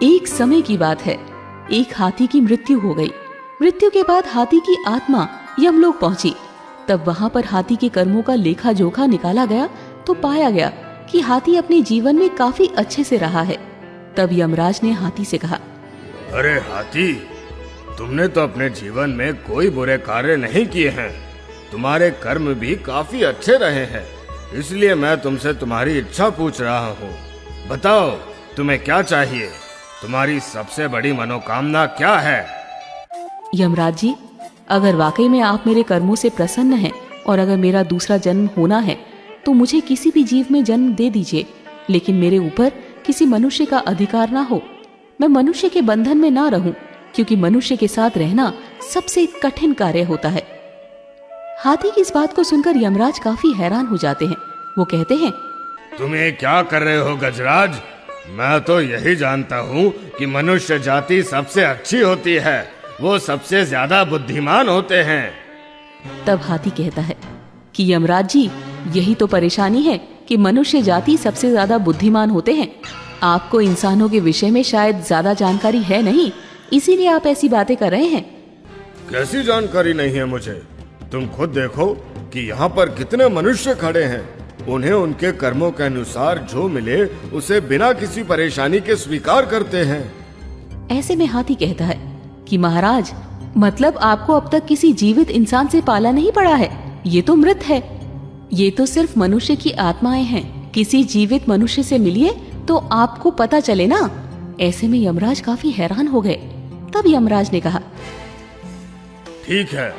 एक समय की बात है, एक हाथी की मृत्यु हो गई। मृत्यु के बाद हाथी की आत्मा यमलोक पहुंची। तब वहां पर हाथी के कर्मों का लेखा जोखा निकाला गया तो पाया गया कि हाथी अपने जीवन में काफी अच्छे से रहा है। तब यमराज ने हाथी से कहा, अरे हाथी, तुमने तो अपने जीवन में कोई बुरे कार्य नहीं किए हैं। तुम्हारे कर्म भी काफी अच्छे रहे हैं, इसलिए मैं तुमसे तुम्हारी इच्छा पूछ रहा हूँ। बताओ, तुम्हें क्या चाहिए? तुम्हारी सबसे बड़ी मनोकामना क्या है? यमराज जी, अगर वाकई में आप मेरे कर्मों से प्रसन्न हैं और अगर मेरा दूसरा जन्म होना है तो मुझे किसी भी जीव में जन्म दे दीजिए, लेकिन मेरे ऊपर किसी मनुष्य का अधिकार ना हो। मैं मनुष्य के बंधन में ना रहूं, क्योंकि मनुष्य के साथ रहना सबसे कठिन कार्य होता है। हाथी की इस बात को सुनकर यमराज काफी हैरान हो जाते हैं। वो कहते हैं, तुम्हें क्या कर रहे हो गजराज? मैं तो यही जानता हूँ कि मनुष्य जाति सबसे अच्छी होती है, वो सबसे ज्यादा बुद्धिमान होते हैं। तब हाथी कहता है कि यमराज जी, यही तो परेशानी है कि मनुष्य जाति सबसे ज्यादा बुद्धिमान होते हैं। आपको इंसानों के विषय में शायद ज्यादा जानकारी है नहीं, इसीलिए आप ऐसी बातें कर रहे हैं। कैसी जानकारी नहीं है मुझे? तुम खुद देखो कि यहाँ पर कितने मनुष्य खड़े हैं। उन्हें उनके कर्मों के अनुसार जो मिले उसे बिना किसी परेशानी के स्वीकार करते हैं। ऐसे में हाथी कहता है कि महाराज, मतलब आपको अब तक किसी जीवित इंसान से पाला नहीं पड़ा है? ये तो मृत है। ये तो सिर्फ मनुष्य की आत्माएं हैं। किसी जीवित मनुष्य से मिलिए तो आपको पता चले ना। ऐसे में यमराज काफी हैरान हो गए। तब यमराज ने कहा, ठीक है,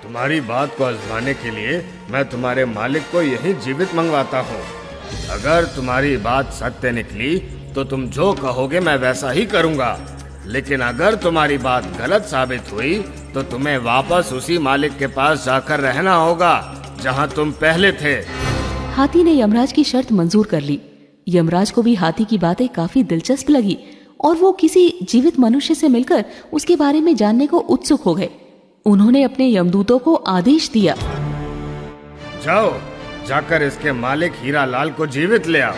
तुम्हारी बात को आजमाने के लिए मैं तुम्हारे मालिक को यही जीवित मंगवाता हूँ। अगर तुम्हारी बात सत्य निकली तो तुम जो कहोगे मैं वैसा ही करूँगा, लेकिन अगर तुम्हारी बात गलत साबित हुई तो तुम्हें वापस उसी मालिक के पास जाकर रहना होगा जहाँ तुम पहले थे। हाथी ने यमराज की शर्त मंजूर कर ली। यमराज को भी हाथी की बातें काफी दिलचस्प लगी और वो किसी जीवित मनुष्य से मिलकर उसके बारे में जानने को उत्सुक हो गए। उन्होंने अपने यमदूतों को आदेश दिया, जाओ, जाकर इसके मालिक हीरा लाल को जीवित ले आओ।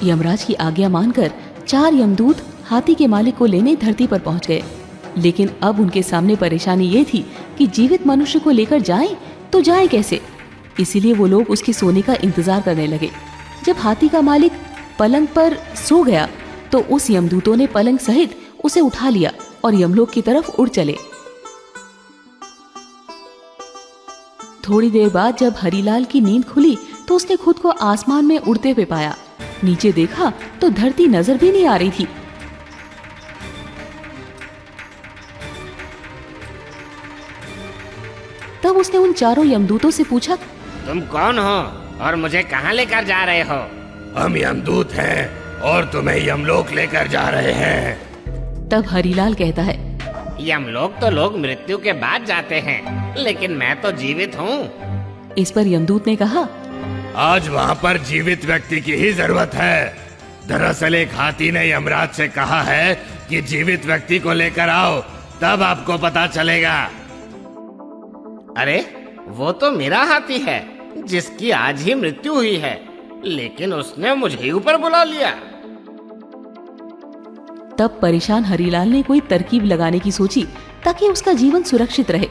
यमराज की आज्ञा मानकर 4 यमदूत हाथी के मालिक को लेने धरती पर पहुंच गए। लेकिन अब उनके सामने परेशानी ये थी कि जीवित मनुष्य को लेकर जाएं तो जाएं कैसे। इसीलिए वो लोग उसके सोने का इंतजार करने लगे। जब हाथी का मालिक पलंग पर सो गया तो उस यमदूतों ने पलंग सहित उसे उठा लिया और यमलोक की तरफ उड़ चले। थोड़ी देर बाद जब हरीलाल की नींद खुली तो उसने खुद को आसमान में उड़ते हुए पाया। नीचे देखा तो धरती नजर भी नहीं आ रही थी। तब उसने उन 4 यमदूतों से पूछा, तुम कौन हो और मुझे कहाँ लेकर जा रहे हो? हम यमदूत हैं और तुम्हें यमलोक लेकर जा रहे हैं। तब हरीलाल कहता है, यमलोक तो लोग मृत्यु के बाद जाते हैं, लेकिन मैं तो जीवित हूँ। इस पर यमदूत ने कहा, आज वहाँ पर जीवित व्यक्ति की ही जरूरत है। दरअसल एक हाथी ने यमराज से कहा है कि जीवित व्यक्ति को लेकर आओ, तब आपको पता चलेगा। अरे, वो तो मेरा हाथी है जिसकी आज ही मृत्यु हुई है, लेकिन उसने मुझे ही ऊपर बुला लिया। तब परेशान हरीलाल ने कोई तरकीब लगाने की सोची ताकि उसका जीवन सुरक्षित रहे।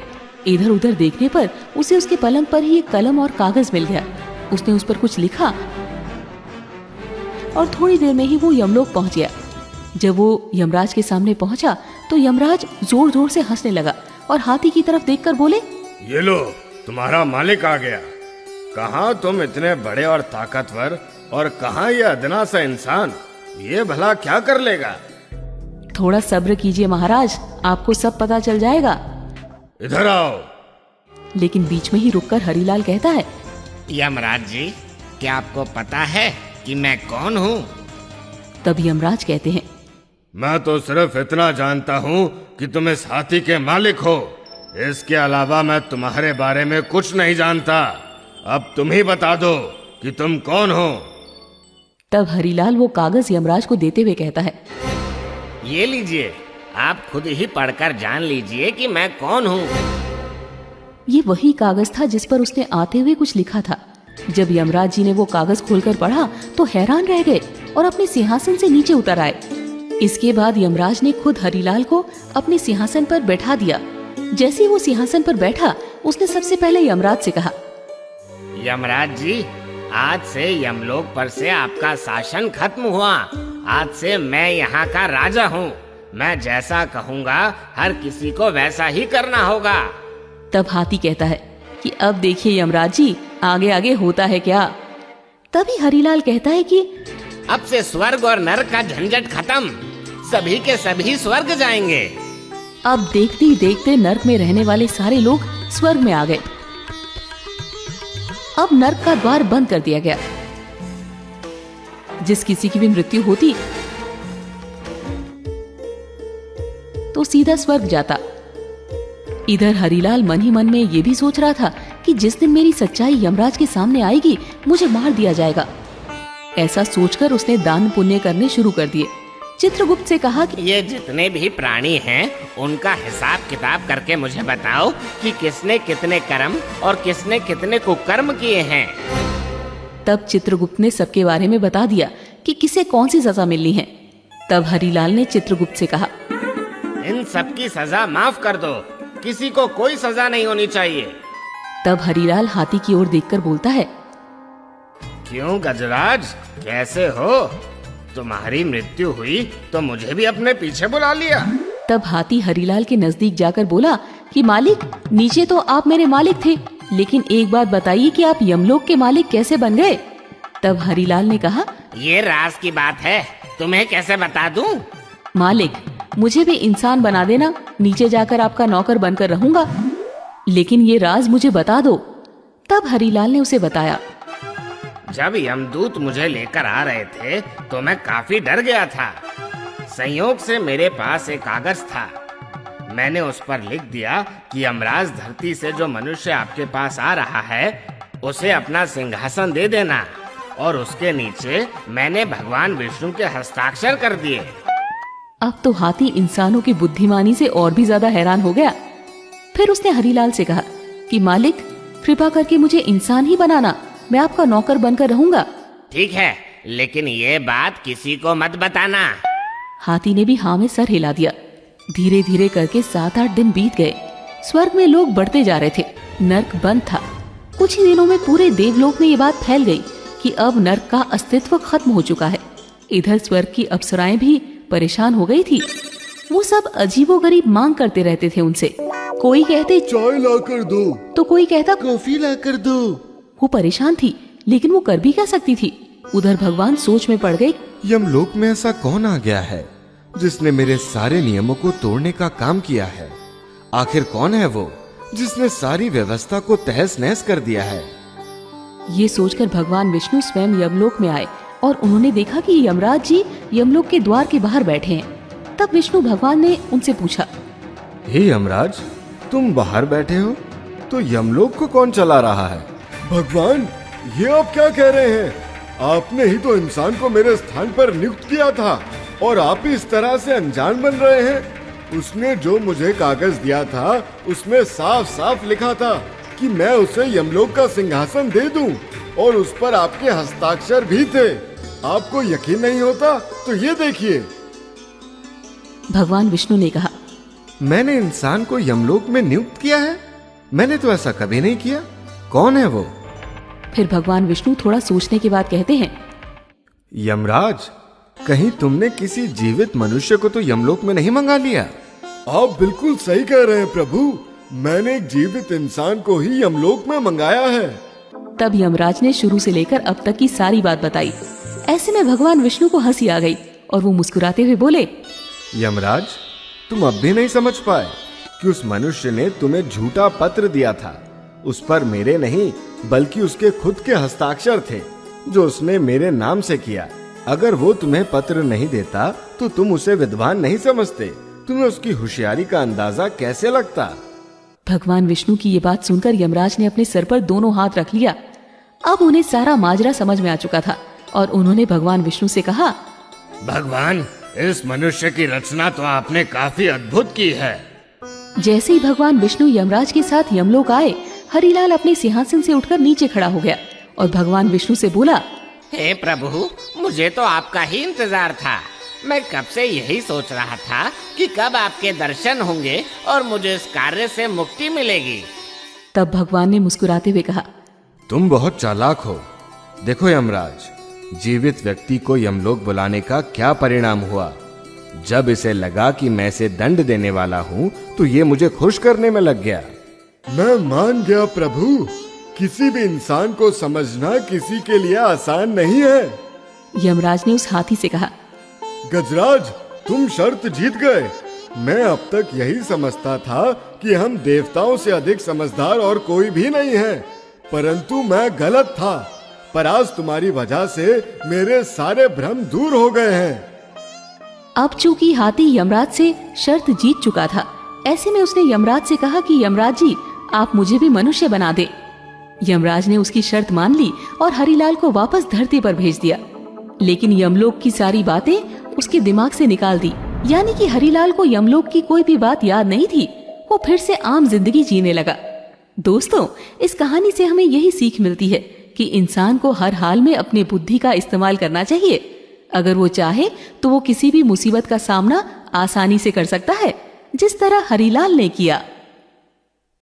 इधर उधर देखने पर उसे उसके पलंग पर ही एक कलम और कागज मिल गया। उसने उस पर कुछ लिखा और थोड़ी देर में ही वो यमलोक पहुंच गया। जब वो यमराज के सामने पहुंचा तो यमराज जोर जोर से हंसने लगा और हाथी की तरफ देखकर बोले, ये लो, तुम्हारा मालिक आ गया। कहाँ तुम इतने बड़े और ताकतवर और कहाँ ये अदना सा इंसान? ये भला क्या कर लेगा? थोड़ा सब्र कीजिए महाराज, आपको सब पता चल जाएगा। इधर आओ। लेकिन बीच में ही रुककर हरीलाल कहता है, यमराज जी, क्या आपको पता है कि मैं कौन हूँ? तब यमराज कहते हैं, मैं तो सिर्फ इतना जानता हूँ कि तुम इस हाथी के मालिक हो। इसके अलावा मैं तुम्हारे बारे में कुछ नहीं जानता। अब तुम ही बता दो कि तुम कौन हो। तब हरीलाल वो कागज यमराज को देते हुए कहता है, ये लीजिए, आप खुद ही पढ़कर जान लीजिए कि मैं कौन हूँ। ये वही कागज था जिस पर उसने आते हुए कुछ लिखा था। जब यमराज जी ने वो कागज खोलकर पढ़ा तो हैरान रह गए और अपने सिंहासन से नीचे उतर आए। इसके बाद यमराज ने खुद हरिलाल को अपने सिंहासन पर बैठा दिया। जैसे ही वो सिंहासन पर बैठा, उसने सबसे पहले यमराज से कहा, यमराज जी, आज से यमलोक पर से आपका शासन खत्म हुआ। आज से मैं यहाँ का राजा हूँ। मैं जैसा कहूँगा हर किसी को वैसा ही करना होगा। तब हाथी कहता है कि अब देखिए यमराज जी, आगे आगे होता है क्या। तभी हरिलाल कहता है कि अब से स्वर्ग और नरक का झंझट खत्म, सभी के सभी स्वर्ग जाएंगे। अब देखते ही देखते नर्क में रहने वाले सारे लोग स्वर्ग में आ गए। अब नर्क का द्वार बंद कर दिया गया। जिस किसी की भी मृत्यु होती तो सीधा स्वर्ग जाता। इधर हरिलाल मन ही मन में ये भी सोच रहा था कि जिस दिन मेरी सच्चाई यमराज के सामने आएगी, मुझे मार दिया जाएगा। ऐसा सोचकर उसने दान पुण्य करने शुरू कर दिए। चित्रगुप्त से कहा कि ये जितने भी प्राणी हैं, उनका हिसाब किताब करके मुझे बताओ कि किसने कितने कर्म और किसने कितने कुकर्म किए हैं। तब चित्रगुप्त ने सबके बारे में बता दिया कि किसे कौन सी सजा मिलनी है। तब हरिलाल ने चित्रगुप्त से कहा, इन सब की सजा माफ कर दो, किसी को कोई सजा नहीं होनी चाहिए। तब हरिलाल हाथी की ओर देखकर बोलता है, क्यों गजराज, कैसे हो? तुम्हारी मृत्यु हुई तो मुझे भी अपने पीछे बुला लिया। तब हाथी हरिलाल के नजदीक जाकर बोला कि मालिक, नीचे तो आप मेरे मालिक थे, लेकिन एक बात बताइए कि आप यमलोक के मालिक कैसे बन गए? तब हरिलाल ने कहा, ये राज की बात है, तुम्हें कैसे बता दूं? मालिक, मुझे भी इंसान बना देना, नीचे जाकर आपका नौकर बनकर रहूंगा, लेकिन ये राज मुझे बता दो। तब हरिलाल ने उसे बताया। जब यमदूत मुझे लेकर आ रहे थे तो मैं काफी डर गया था। संयोग से मेरे पास एक कागज था। मैंने उस पर लिख दिया कि यमराज धरती से जो मनुष्य आपके पास आ रहा है, उसे अपना सिंहासन दे देना, और उसके नीचे मैंने भगवान विष्णु के हस्ताक्षर कर दिए। अब तो हाथी इंसानों की बुद्धिमानी से और भी ज्यादा हैरान हो गया। फिर उसने हरिलाल से कहा कि मालिक, कृपा करके मुझे इंसान ही बनाना, मैं आपका नौकर बनकर रहूंगा। ठीक है, लेकिन ये बात किसी को मत बताना। हाथी ने भी हाँ में सर हिला दिया। धीरे धीरे करके 7-8 दिन बीत गए। स्वर्ग में लोग बढ़ते जा रहे थे, नर्क बंद था। कुछ ही दिनों में पूरे देवलोक में ये बात फैल गई कि अब नर्क का अस्तित्व खत्म हो चुका है। इधर स्वर्ग की अप्सराएं भी परेशान हो गई थी। वो सब अजीबोगरीब मांग करते रहते थे उनसे। कोई कहते चाय ला कर दो, तो कोई कहता कॉफी ला कर दो। वो परेशान थी, लेकिन वो कर भी क्या सकती थी। उधर भगवान सोच में पड़ गए। यमलोक में ऐसा कौन आ गया है जिसने मेरे सारे नियमों को तोड़ने का काम किया है? आखिर कौन है वो जिसने सारी व्यवस्था को तहस नहस कर दिया है? ये सोचकर भगवान विष्णु स्वयं यमलोक में आए और उन्होंने देखा कि यमराज जी यमलोक के द्वार के बाहर बैठे हैं। तब विष्णु भगवान ने उनसे पूछा, हे यमराज, तुम बाहर बैठे हो तो यमलोक को कौन चला रहा है? भगवान, ये आप क्या कह रहे हैं? आपने ही तो इंसान को मेरे स्थान पर नियुक्त किया था और आप ही इस तरह से अनजान बन रहे हैं। उसने जो मुझे कागज दिया था उसमें साफ साफ लिखा था कि मैं उसे यमलोक का सिंहासन दे दूं, और उस पर आपके हस्ताक्षर भी थे। आपको यकीन नहीं होता तो ये देखिए। भगवान विष्णु ने कहा, मैंने इंसान को यमलोक में नियुक्त किया है? मैंने तो ऐसा कभी नहीं किया। कौन है वो? फिर भगवान विष्णु थोड़ा सोचने के बाद कहते हैं, यमराज, कहीं तुमने किसी जीवित मनुष्य को तो यमलोक में नहीं मंगा लिया? आप बिल्कुल सही कह रहे हैं प्रभु, मैंने एक जीवित इंसान को ही यमलोक में मंगाया है। तब यमराज ने शुरू से लेकर अब तक की सारी बात बताई। ऐसे में भगवान विष्णु को हंसी आ गई और वो मुस्कुराते हुए बोले, यमराज, तुम अब भी नहीं समझ पाए कि उस मनुष्य ने तुम्हें झूठा पत्र दिया था। उस पर मेरे नहीं बल्कि उसके खुद के हस्ताक्षर थे जो उसने मेरे नाम से किया। अगर वो तुम्हें पत्र नहीं देता तो तुम उसे विद्वान नहीं समझते। तुम्हें उसकी होशियारी का अंदाजा कैसे लगता? भगवान विष्णु की ये बात सुनकर यमराज ने अपने सर पर दोनों हाथ रख लिया। अब उन्हें सारा माजरा समझ में आ चुका था और उन्होंने भगवान विष्णु से कहा, भगवान, इस मनुष्य की रचना तो आपने काफी अद्भुत की है। जैसे ही भगवान विष्णु यमराज के साथ यमलोक आए, हरिलाल अपने सिंहासन से उठकर नीचे खड़ा हो गया और भगवान विष्णु से बोला, हे प्रभु, मुझे तो आपका ही इंतजार था। मैं कब से यही सोच रहा था कि कब आपके दर्शन होंगे और मुझे इस कार्य से मुक्ति मिलेगी। तब भगवान ने मुस्कुराते हुए कहा, तुम बहुत चालाक हो। देखो यमराज, जीवित व्यक्ति को यमलोक बुलाने का क्या परिणाम हुआ। जब इसे लगा कि मैं इसे दंड देने वाला हूँ तो ये मुझे खुश करने में लग गया। मैं मान गया प्रभु, किसी भी इंसान को समझना किसी के लिए आसान नहीं है। यमराज ने उस हाथी से कहा, गजराज, तुम शर्त जीत गए। मैं अब तक यही समझता था कि हम देवताओं से अधिक समझदार और कोई भी नहीं है, परंतु मैं गलत था। पर आज तुम्हारी वजह से मेरे सारे भ्रम दूर हो गए हैं। अब चूंकि हाथी यमराज से शर्त जीत चुका था, ऐसे में उसने यमराज से कहा कि यमराज जी, आप मुझे भी मनुष्य बना दे। यमराज ने उसकी शर्त मान ली और हरिलाल को वापस धरती पर भेज दिया। लेकिन यमलोक की सारी बातें उसके दिमाग से निकाल दी, यानी कि हरिलाल को यमलोक की कोई भी बात याद नहीं थी। वो फिर से आम जिंदगी जीने लगा। दोस्तों, इस कहानी से हमें यही सीख मिलती है कि इंसान को हर हाल में अपनी बुद्धि का इस्तेमाल करना चाहिए। अगर वो चाहे तो वो किसी भी मुसीबत का सामना आसानी से कर सकता है, जिस तरह हरिलाल ने किया।